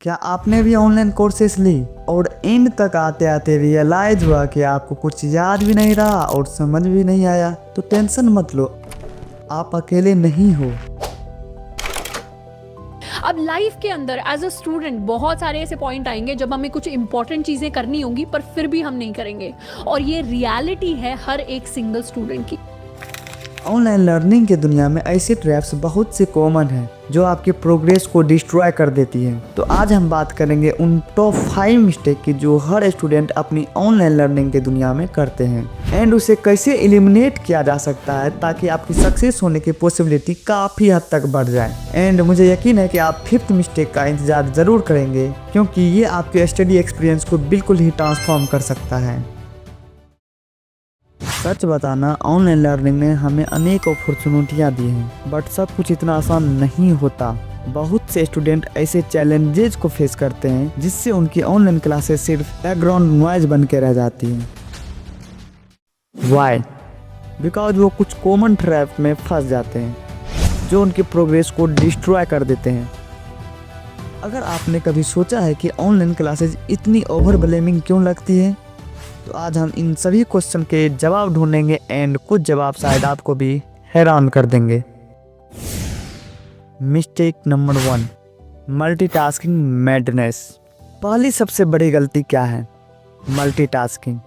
क्या आपने भी ऑनलाइन कोर्सेस ली और एंड तक आते आते रियलाइज हुआ कि आपको कुछ याद भी नहीं रहा और समझ भी नहीं आया? तो टेंशन मत लो, आप अकेले नहीं हो। अब लाइफ के अंदर एज अ स्टूडेंट बहुत सारे ऐसे पॉइंट आएंगे जब हमें कुछ इंपॉर्टेंट चीज़ें करनी होंगी पर फिर भी हम नहीं करेंगे, और ये रियलिटी है हर एक सिंगल स्टूडेंट की। ऑनलाइन लर्निंग की दुनिया में ऐसे ट्रैप्स बहुत से कॉमन हैं जो आपके प्रोग्रेस को डिस्ट्रॉय कर देती हैं। तो आज हम बात करेंगे उन टॉप 5 मिस्टेक की जो हर स्टूडेंट अपनी ऑनलाइन लर्निंग की दुनिया में करते हैं एंड उसे कैसे एलिमिनेट किया जा सकता है ताकि आपकी सक्सेस होने की पॉसिबिलिटी काफ़ी हद तक बढ़ जाए। एंड मुझे यकीन है कि आप 5th मिस्टेक का इंतजार ज़रूर करेंगे क्योंकि ये आपके स्टडी एक्सपीरियंस को बिल्कुल ही ट्रांसफॉर्म कर सकता है। सच बताना, ऑनलाइन लर्निंग ने हमें अनेक अपॉर्चुनिटियाँ दी हैं, बट सब कुछ इतना आसान नहीं होता। बहुत से स्टूडेंट ऐसे चैलेंजेस को फेस करते हैं जिससे उनकी ऑनलाइन क्लासेस सिर्फ बैकग्राउंड नॉइज बन के रह जाती हैं। वाई? बिकॉज वो कुछ कॉमन ट्रैप में फंस जाते हैं जो उनके प्रोग्रेस को डिस्ट्रॉय कर देते हैं। अगर आपने कभी सोचा है कि ऑनलाइन क्लासेस इतनी ओवरवेलमिंग क्यों लगती है, तो आज हम इन सभी क्वेश्चन के जवाब ढूंढेंगे एंड कुछ जवाब शायद आपको भी हैरान कर देंगे। Mistake number 1, multitasking madness. पहली सबसे बड़ी गलती क्या है? मल्टीटास्किंग।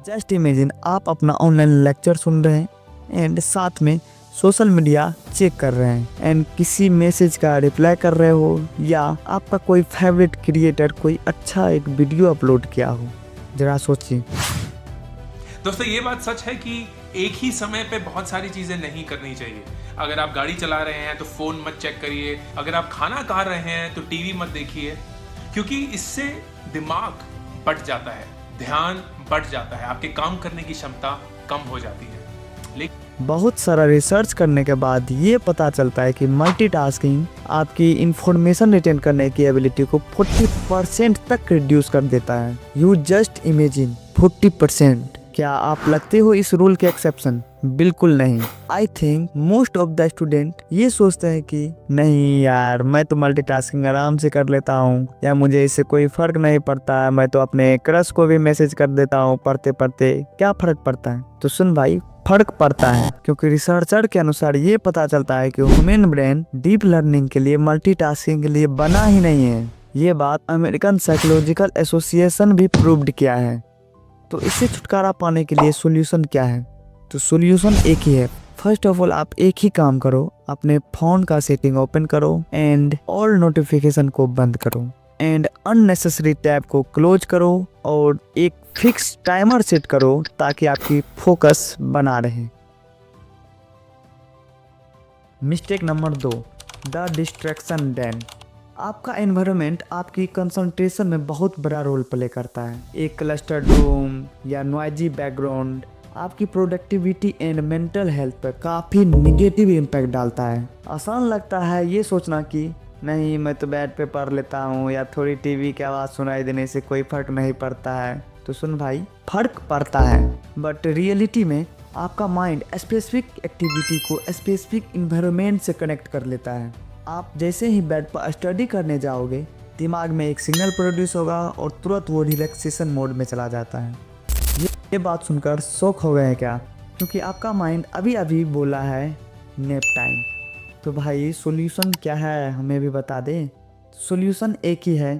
जस्ट इमेजिन आप अपना ऑनलाइन लेक्चर सुन रहे हैं एंड साथ में सोशल मीडिया चेक कर रहे हैं एंड किसी मैसेज का रिप्लाई कर रहे हो या आपका कोई फेवरेट क्रिएटर कोई अच्छा एक वीडियो अपलोड किया हो। जरा सोचिए। दोस्तों, ये बात सच है कि एक ही समय पे बहुत सारी चीजें नहीं करनी चाहिए। अगर आप गाड़ी चला रहे हैं तो फोन मत चेक करिए, अगर आप खाना खा रहे हैं तो टीवी मत देखिए, क्योंकि इससे दिमाग बढ़ जाता है, ध्यान बढ़ जाता है, आपके काम करने की क्षमता कम हो जाती है। लेकिन बहुत सारा रिसर्च करने के बाद ये पता चलता है कि मल्टीटास्किंग आपकी इंफॉर्मेशन रिटेन करने की एबिलिटी को 40% तक रिड्यूस कर देता है। You just imagine 40%। क्या आप लगते हो इस रूल के एक्सेप्शन? बिल्कुल नहीं। I think most of the student ये सोचते हैं कि नहीं यार, मैं तो मल्टीटास्किंग आराम से कर लेता हूँ या मुझे इससे कोई फर्क नहीं पड़ता है, मैं तो अपने क्रश को भी मैसेज कर देता हूँ पढ़ते पढ़ते, क्या फर्क पड़ता है? तो सुन भाई, फर्क पड़ता है, क्योंकि रिसर्चर के अनुसार ये पता चलता है कि ह्यूमन ब्रेन डीप लर्निंग के लिए, मल्टीटास्किंग के लिए बना ही नहीं है। ये बात अमेरिकन साइकोलॉजिकल एसोसिएशन भी प्रूव्ड किया है। तो इससे छुटकारा पाने के लिए सॉल्यूशन क्या है? तो सॉल्यूशन एक ही है। फर्स्ट ऑफ ऑल आप एक ही काम करो, अपने फोन का सेटिंग ओपन करो एंड ऑल नोटिफिकेशन को बंद करो एंड अननेसेसरी टैब को क्लोज करो और एक फिक्स टाइमर सेट करो ताकि आपकी फोकस बना रहे। Mistake number 2, the distraction dam. आपका एनवायरनमेंट आपकी कंसंट्रेशन में बहुत बड़ा रोल प्ले करता है। एक क्लस्टर्ड रूम या नॉइजी बैकग्राउंड आपकी प्रोडक्टिविटी एंड मेंटल हेल्थ पर काफ़ी निगेटिव इम्पैक्ट डालता है। आसान लगता है ये सोचना कि नहीं, मैं तो बेड पे पढ़ लेता हूँ या थोड़ी टीवी की आवाज़ सुनाई देने से कोई फ़र्क नहीं पड़ता है। तो सुन भाई, फ़र्क पड़ता है, बट रियलिटी में आपका माइंड स्पेसिफिक एक्टिविटी को स्पेसिफिक इन्वायरमेंट से कनेक्ट कर लेता है। आप जैसे ही बेड पर स्टडी करने जाओगे, दिमाग में एक सिग्नल प्रोड्यूस होगा और तुरंत वो रिलैक्सेशन मोड में चला जाता है। ये बात सुनकर शॉक हो गए हैं क्या? क्योंकि आपका माइंड अभी अभी बोला है नैप टाइम। तो भाई सॉल्यूशन क्या है, हमें भी बता दें। सॉल्यूशन एक ही है।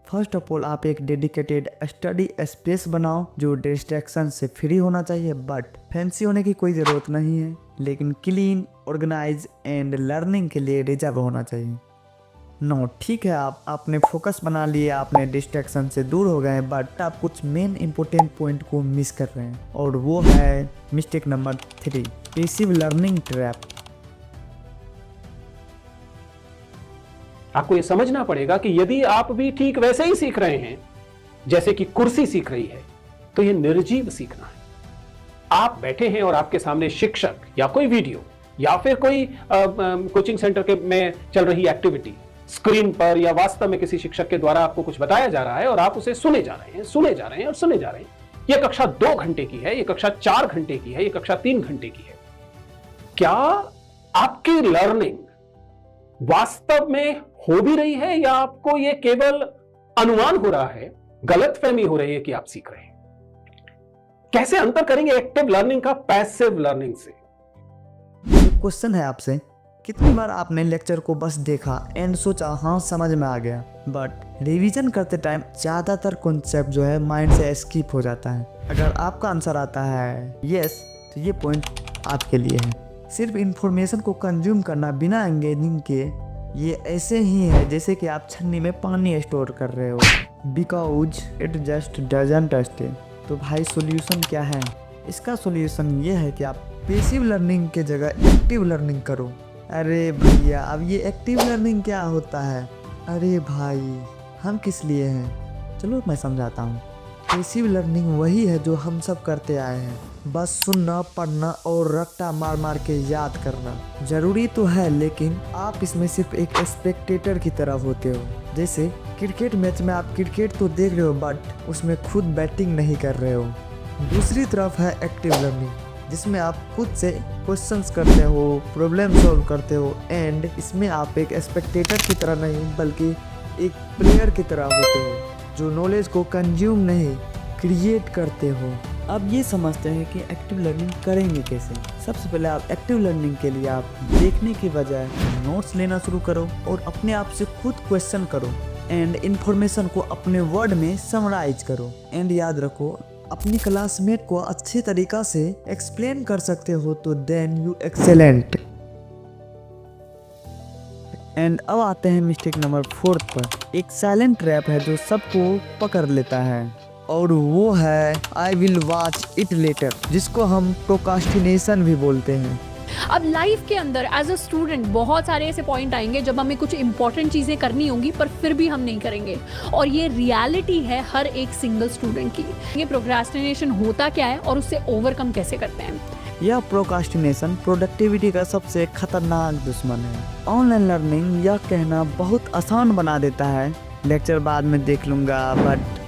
फर्स्ट ऑफ ऑल आप एक डेडिकेटेड स्टडी स्पेस बनाओ जो डिस्ट्रैक्शन से फ्री होना चाहिए, बट फैंसी होने की कोई ज़रूरत नहीं है, लेकिन क्लीन, ऑर्गेनाइज एंड लर्निंग के लिए रिजर्व होना चाहिए। नो, ठीक है, आपने फोकस बना लिए, आपने डिस्ट्रैक्शन से दूर हो गए, बट आप कुछ मेन इंपॉर्टेंट पॉइंट को मिस कर रहे हैं और वो है mistake number 3, passive learning trap. आपको ये समझना पड़ेगा कि यदि आप भी ठीक वैसे ही सीख रहे हैं जैसे कि कुर्सी सीख रही है, तो ये निर्जीव सीखना है। आप बैठे हैं और आपके सामने शिक्षक या कोई वीडियो या फिर कोई कोचिंग सेंटर के में चल रही एक्टिविटी स्क्रीन पर या वास्तव में किसी शिक्षक के द्वारा आपको कुछ बताया जा रहा है और आप उसे सुने जा रहे हैं, सुने जा रहे हैं और सुने जा रहे हैं। यह कक्षा 2 घंटे की है, यह कक्षा 4 घंटे की है, यह कक्षा 3 घंटे की है। क्या आपकी लर्निंग वास्तव में हो भी रही है या आपको ये केवल अनुमान हो रहा है, गलतफहमी हो रही है कि आप सीख रहे हैं? कैसे अंतर करेंगे एक्टिव लर्निंग का पैसिव लर्निंग से? एक क्वेश्चन है आपसे, कितनी बार आपने लेक्चर को बस देखा एंड सोचा हाँ समझ में आ गया, बट रिवीजन करते टाइम ज़्यादातर कॉन्सेप्ट जो है माइंड से स्किप हो जाता है? अगर आपका आंसर आता है यस, तो ये पॉइंट आपके लिए है। सिर्फ इंफॉर्मेशन को कंज्यूम करना बिना एंगेजिंग के, ये ऐसे ही है जैसे कि आप छन्नी में पानी स्टोर कर रहे हो, because it just doesn't stay. तो भाई सॉल्यूशन क्या है? इसका सॉल्यूशन ये है कि आप पैसिव लर्निंग के जगह एक्टिव लर्निंग करो। अरे भैया, अब ये एक्टिव लर्निंग क्या होता है? अरे भाई, हम किस लिए हैं? चलो मैं समझाता हूँ। पैसिव लर्निंग वही है जो हम सब करते आए हैं, बस सुनना, पढ़ना और रट्टा मार मार के याद करना। जरूरी तो है, लेकिन आप इसमें सिर्फ एक स्पेक्टेटर की तरह होते हो। जैसे क्रिकेट मैच में आप क्रिकेट तो देख रहे हो, बट उसमें खुद बैटिंग नहीं कर रहे हो। दूसरी तरफ है एक्टिव लर्निंग, जिसमें आप खुद से क्वेश्चंस करते हो, प्रॉब्लम सॉल्व करते हो, एंड इसमें आप एक स्पेक्टेटर की तरह नहीं बल्कि एक प्लेयर की तरह होते हो, जो नॉलेज को कंज्यूम नहीं क्रिएट करते हो। अब ये समझते हैं कि एक्टिव लर्निंग करेंगे कैसे। सबसे पहले आप एक्टिव लर्निंग के लिए आप देखने की बजाय नोट्स लेना शुरू करो और अपने आप से खुद क्वेश्चन करो एंड इन्फॉर्मेशन को अपने वर्ड में समराइज करो। एंड याद रखो, अपनी क्लासमेट को अच्छे तरीका से एक्सप्लेन कर सकते हो तो देन यू एक्सेलेंट। एंड अब आते हैं मिस्टेक नंबर 4 पर। एक साइलेंट ट्रैप है जो सबको पकड़ लेता है, और वो है I will watch it later, जिसको हम प्रोकास्टिनेशन भी बोलते हैं। अब लाइफ के अंदर एज अ स्टूडेंट बहुत सारे ऐसे पॉइंट आएंगे जब हमें कुछ इंपॉर्टेंट चीज़ें करनी होंगी पर फिर भी हम नहीं करेंगे, और ये रियलिटी है हर एक सिंगल स्टूडेंट की। ये प्रोक्रेस्टिनेशन होता क्या है और उससे ओवरकम कैसे करते हैं? यह प्रोकास्टिनेशन प्रोडक्टिविटी का सबसे खतरनाक दुश्मन है। ऑनलाइन लर्निंग यह कहना बहुत आसान बना देता है, लेक्चर बाद में देख लूँगा, बट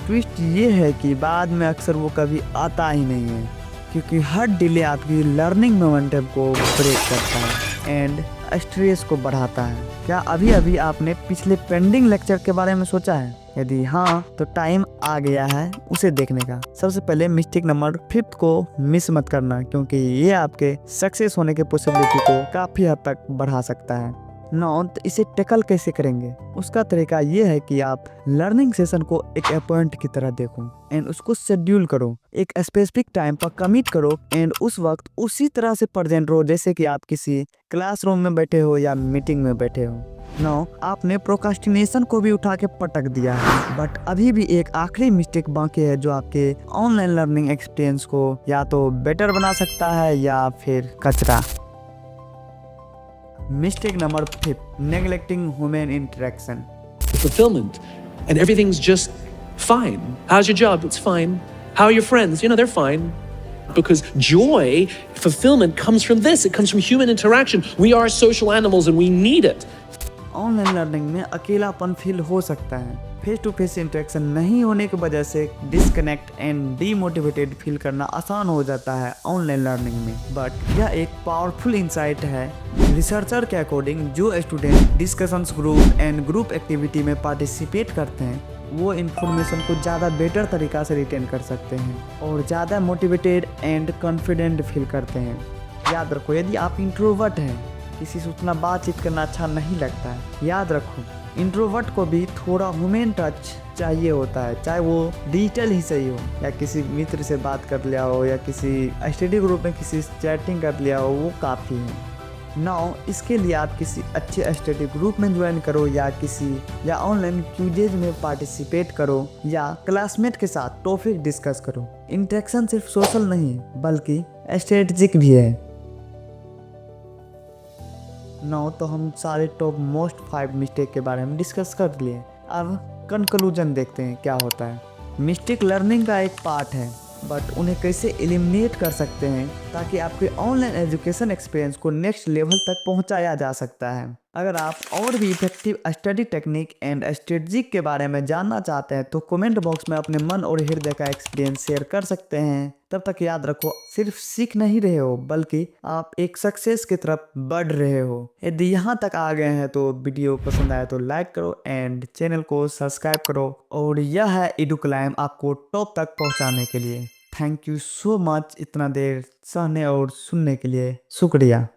ट्विस्ट ये है कि बाद में अक्सर वो कभी आता ही नहीं है, क्योंकि हर डिले आपकी लर्निंग मोमेंटम को ब्रेक करता है एंड स्ट्रेस को बढ़ाता है। क्या अभी अभी आपने पिछले पेंडिंग लेक्चर के बारे में सोचा है? यदि हाँ, तो टाइम आ गया है उसे देखने का। सबसे पहले मिस्टेक नंबर 5 को मिस मत करना, क्योंकि ये आपके सक्सेस होने के पॉसिबिलिटी को काफ़ी हद तक बढ़ा सकता है। तो इसे टैकल कैसे करेंगे? उसका तरीका ये है कि आप लर्निंग सेशन को एक अपॉइंट की तरह देखो एंड उसको शेड्यूल करो, एक स्पेसिफिक टाइम पर कमिट करो एंड उस वक्त उसी तरह से प्रेजेंट रहो जैसे कि आप किसी क्लासरूम में बैठे हो या मीटिंग में बैठे हो। आपने प्रोकास्टिनेशन को भी उठा के पटक दिया है, बट अभी भी एक आखिरी मिस्टेक बाकी है जो आपके ऑनलाइन लर्निंग एक्सपीरियंस को या तो बेटर बना सकता है या फिर कचरा। Mistake number 5, neglecting human interaction. Fulfillment, and everything's just fine. How's your job? It's fine. How are your friends? They're fine. Because joy, fulfillment comes from this. It comes from human interaction. We are social animals and we need it. Online learning में अकेलापन feel हो सकता है। Face to face interaction नहीं होने की वजह से डिस्कनेक्ट एंड डीमोटिवेटेड फील करना आसान हो जाता है ऑनलाइन लर्निंग में, बट यह एक पावरफुल इंसाइट है। रिसर्चर के अकॉर्डिंग जो student discussions group and group activity में पार्टिसिपेट करते हैं वो इन्फॉर्मेशन को ज़्यादा बेटर तरीका से रिटेन कर सकते हैं और ज़्यादा मोटिवेटेड एंड कॉन्फिडेंट फील करते हैं। याद रखो, यदि आप इंट्रोवर्ट हैं, किसी से उतना बातचीत करना अच्छा नहीं लगता है, याद रखो इंट्रोवर्ट को भी थोड़ा ह्यूमन टच चाहिए होता है, चाहे वो डिजिटल ही सही हो, या किसी मित्र से बात कर लिया हो या किसी स्टडी ग्रुप में किसी चैटिंग कर लिया हो, वो काफ़ी है। इसके लिए आप किसी अच्छे स्टडी ग्रुप में ज्वाइन करो या ऑनलाइन क्यूजेज में पार्टिसिपेट करो या क्लासमेट के साथ टॉपिक डिस्कस करो। इंटरेक्शन सिर्फ सोशल नहीं बल्कि स्ट्रेटेजिक भी है। तो हम सारे टॉप मोस्ट 5 मिस्टेक के बारे में डिस्कस कर लिए। अब कंक्लूजन देखते हैं क्या होता है। मिस्टेक लर्निंग का एक पार्ट है, बट उन्हें कैसे एलिमिनेट कर सकते हैं ताकि आपके ऑनलाइन एजुकेशन एक्सपीरियंस को नेक्स्ट लेवल तक पहुंचाया जा सकता है। अगर आप और भी effective study technique and strategy के बारे में जानना चाहते हैं तो कमेंट बॉक्स में अपने मन और हृदय का एक्सपीरियंस शेयर कर सकते हैं। तब तक याद रखो, सिर्फ सीख नहीं रहे हो बल्कि आप एक सक्सेस की तरफ बढ़ रहे हो। यदि यहाँ तक आ गए हैं तो वीडियो पसंद आया तो लाइक करो एंड चैनल को सब्सक्राइब करो। और यह है एडुक्लाइम आपको टॉप तक पहुँचाने के लिए। थैंक यू सो मच इतना देर सहने और सुनने के लिए। शुक्रिया।